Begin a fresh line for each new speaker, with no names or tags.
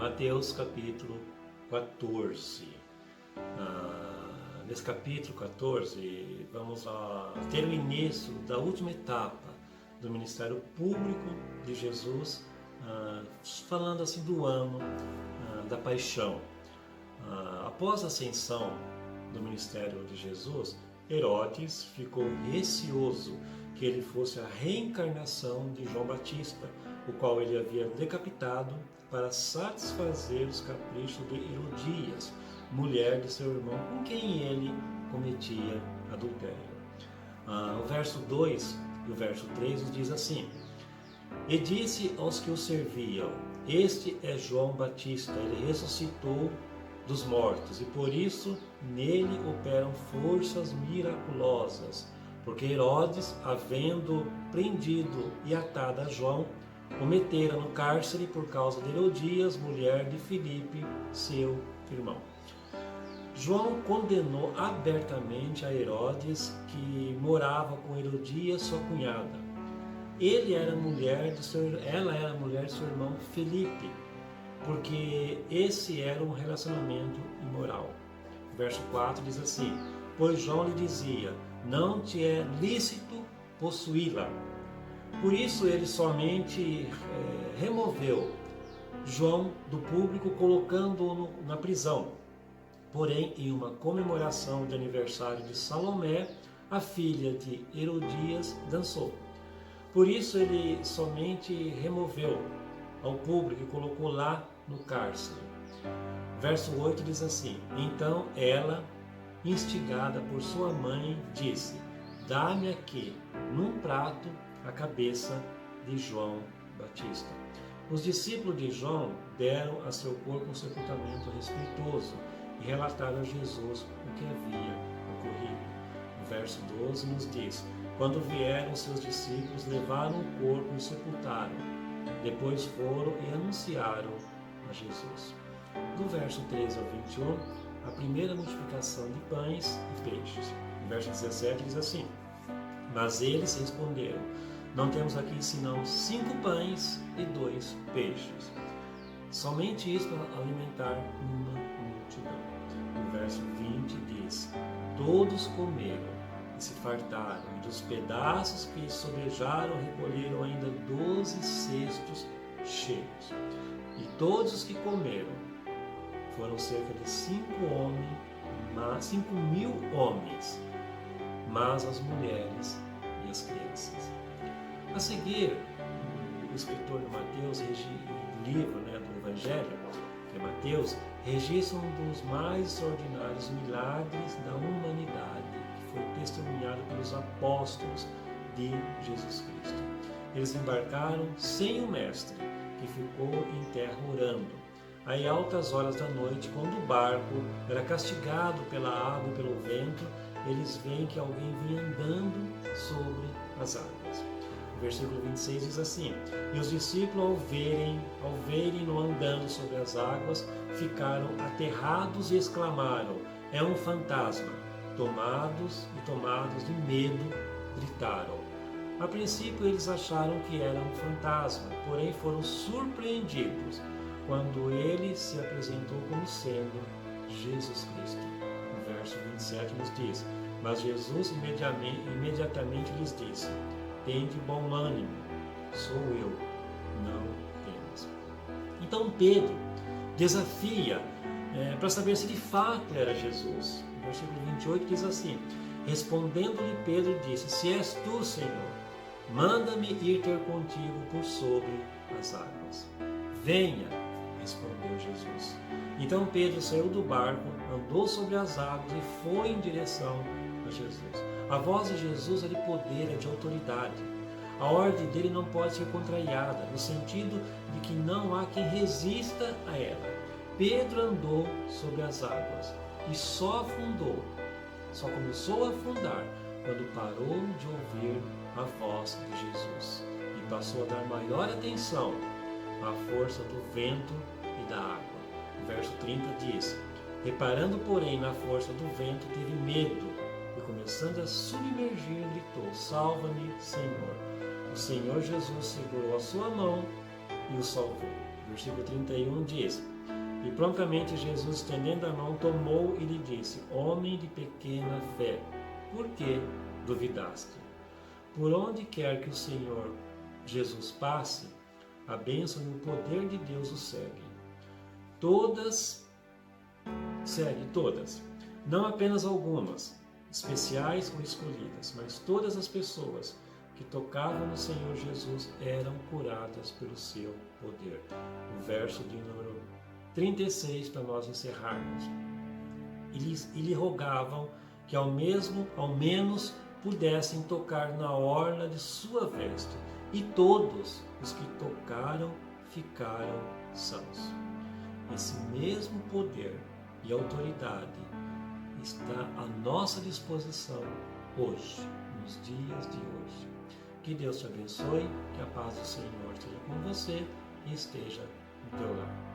Mateus capítulo 14. Nesse capítulo 14, vamos ter o início da última etapa do ministério público de Jesus, falando assim do ano da paixão. Após a ascensão do ministério de Jesus, Herodes ficou receoso que ele fosse a reencarnação de João Batista, o qual ele havia decapitado para satisfazer os caprichos de Herodias, mulher de seu irmão, com quem ele cometia adultério. O verso 2 e o verso 3 nos diz assim: E disse aos que o serviam: Este é João Batista, ele ressuscitou dos mortos, e por isso nele operam forças miraculosas, porque Herodes, havendo prendido e atado a João, o metera no cárcere por causa de Herodias, mulher de Filipe, seu irmão. João condenou abertamente a Herodes, que morava com Herodias, sua cunhada. Ela era mulher de seu irmão Filipe, porque esse era um relacionamento imoral. O verso 4 diz assim: Pois João lhe dizia: Não te é lícito possuí-la. Por isso ele somente removeu João do público, colocando-o na prisão. Porém, em uma comemoração de aniversário de Salomé, a filha de Herodias dançou. Por isso ele somente removeu ao público e colocou lá no cárcere. Verso 8 diz assim: Então ela, instigada por sua mãe, disse: Dá-me aqui, num prato, a cabeça de João Batista. Os discípulos de João deram a seu corpo um sepultamento respeitoso e relataram a Jesus o que havia ocorrido. O verso 12 nos diz: Quando vieram seus discípulos, levaram o corpo e o sepultaram. Depois foram e anunciaram a Jesus. Do verso 13 ao 21, a primeira multiplicação de pães e peixes. O verso 17 diz assim: Mas eles responderam: Não temos aqui senão 5 pães e 2 peixes. Somente isso para alimentar uma multidão. O verso 20 diz: Todos comeram e se fartaram, e dos pedaços que sobejaram recolheram ainda 12 cestos cheios. E todos os que comeram foram cerca de 5.000 homens, mas as mulheres e as crianças. A seguir, o escritor de Mateus, do livro do Evangelho, que é Mateus, registra um dos mais extraordinários milagres da humanidade, que foi testemunhado pelos apóstolos de Jesus Cristo. Eles embarcaram sem o mestre, que ficou em terra orando. Aí, altas horas da noite, quando o barco era castigado pela água e pelo vento, eles veem que alguém vinha andando sobre as águas. O versículo 26 diz assim: E os discípulos, ao verem-no andando sobre as águas, ficaram aterrados e exclamaram: É um fantasma! Tomados de medo, gritaram. A princípio eles acharam que era um fantasma, porém foram surpreendidos quando ele se apresentou como sendo Jesus Cristo. O verso 27 nos diz: Mas Jesus imediatamente lhes disse: Tende bom ânimo, sou eu, não temas. Então Pedro desafia para saber se de fato era Jesus. O versículo 28 diz assim: Respondendo-lhe Pedro disse: Se és tu, Senhor, manda-me ir ter contigo por sobre as águas. Venha, respondeu Jesus. Então Pedro saiu do barco, andou sobre as águas e foi em direção a Jesus. A voz de Jesus é de poder, é de autoridade. A ordem dele não pode ser contrariada, no sentido de que não há quem resista a ela. Pedro andou sobre as águas e só começou a afundar quando parou de ouvir a voz de Jesus e passou a dar maior atenção à força do vento e da água. O verso 30 diz: Reparando, porém, na força do vento, teve medo e, começando a submergir, gritou: Salva-me, Senhor. O Senhor Jesus segurou a sua mão e o salvou. O versículo 31 diz: E prontamente Jesus, estendendo a mão, tomou e lhe disse: Homem de pequena fé, por que duvidaste? Por onde quer que o Senhor Jesus passe, a bênção e o poder de Deus o seguem. Todas, não apenas algumas, especiais ou escolhidas, mas todas as pessoas que tocavam no Senhor Jesus eram curadas pelo seu poder. O verso de número 36, para nós encerrarmos. E lhe rogavam que ao menos pudessem tocar na orla de sua veste, e todos os que tocaram ficaram sãos. Esse mesmo poder e autoridade está à nossa disposição hoje, nos dias de hoje. Que Deus te abençoe, que a paz do Senhor esteja com você e esteja no teu lar.